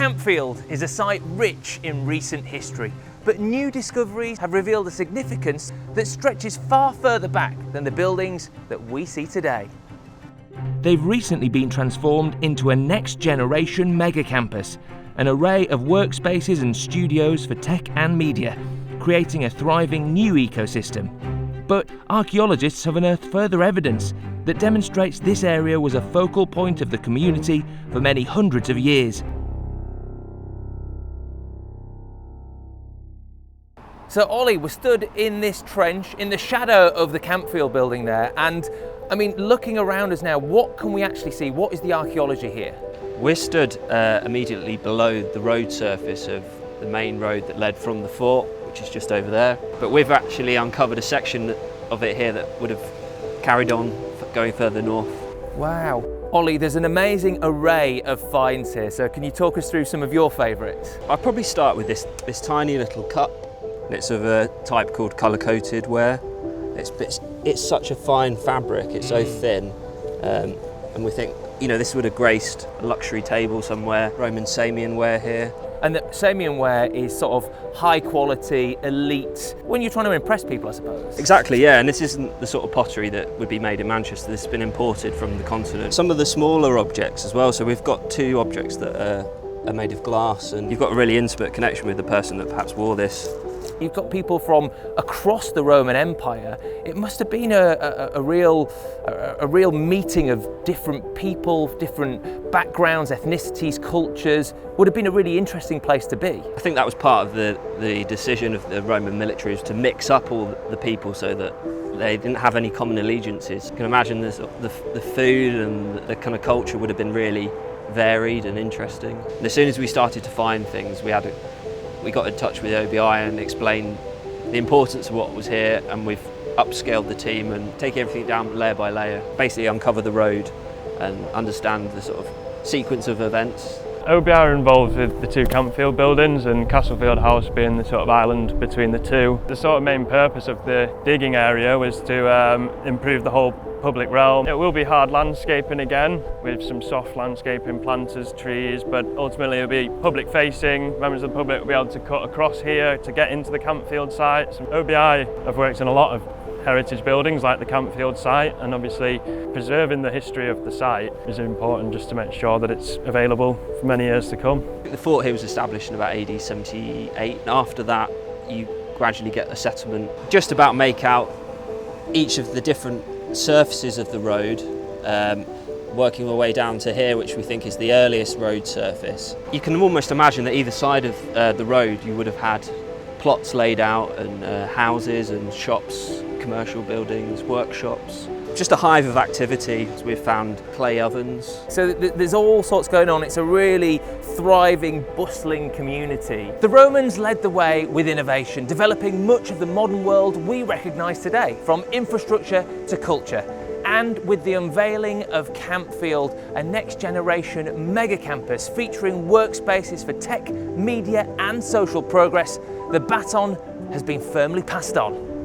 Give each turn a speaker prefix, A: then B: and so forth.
A: Campfield is a site rich in recent history, but new discoveries have revealed a significance that stretches far further back than the buildings that we see today. They've recently been transformed into a next-generation mega-campus, an array of workspaces and studios for tech and media, creating a thriving new ecosystem. But archaeologists have unearthed further evidence that demonstrates this area was a focal point of the community for many hundreds of years. So Ollie, we're stood in this trench in the shadow of the Campfield building there, and I mean, looking around us now, what can we actually see? What is the archaeology here?
B: We're stood immediately below the road surface of the main road that led from the fort, which is just over there. But we've actually uncovered a section of it here that would have carried on going further north. Wow.
A: Ollie, there's an amazing array of finds here, so can you talk us through some of your favourites?
B: I'd probably start with this tiny little cup. It's of a type called colour-coated ware. It's such a fine fabric, it's so thin, and we think, you know, this would have graced a luxury table somewhere. Roman Samian ware here.
A: And the Samian ware is sort of high quality, elite, when you're trying to impress people, I suppose.
B: Exactly, yeah, and this isn't the sort of pottery that would be made in Manchester. This has been imported from the continent. Some of the smaller objects as well, so we've got two objects that are made of glass, and you've got a really intimate connection with the person that perhaps wore this.
A: You've got people from across the Roman Empire. It must have been a real meeting of different people, different backgrounds, ethnicities, cultures. Would have been a really interesting place to be. I
B: think that was part of the decision of the Roman military, was to mix up all the people so that they didn't have any common allegiances. You can imagine the food and the kind of culture would have been really varied and interesting. And as soon as we started to find things, we got in touch with the OBI and explained the importance of what was here, and we've upscaled the team and taken everything down layer by layer, basically uncover the road and understand the sort of sequence of events.
C: OBI are involved with the two Campfield buildings and Castlefield House being the sort of island between the two. The sort of main purpose of the digging area was to improve the whole public realm. It will be hard landscaping again, with some soft landscaping, planters, trees, but ultimately it'll be public facing. Members of the public will be able to cut across here to get into the Campfield site. So OBI have worked in a lot of heritage buildings like the Campfield site, and obviously preserving the history of the site is important just to make sure that it's available for many years to come.
B: The fort here was established in about AD 78, and after that you gradually get a settlement. Just about make out each of the different surfaces of the road, working our way down to here, which we think is the earliest road surface. You can almost imagine that either side of the road you would have had plots laid out and houses and shops, commercial buildings, workshops. Just a hive of activity. We've found clay ovens.
A: So there's all sorts going on. It's a really thriving, bustling community. The Romans led the way with innovation, developing much of the modern world we recognise today, from infrastructure to culture. And with the unveiling of Campfield, a next-generation mega-campus featuring workspaces for tech, media and social progress, the baton has been firmly passed on.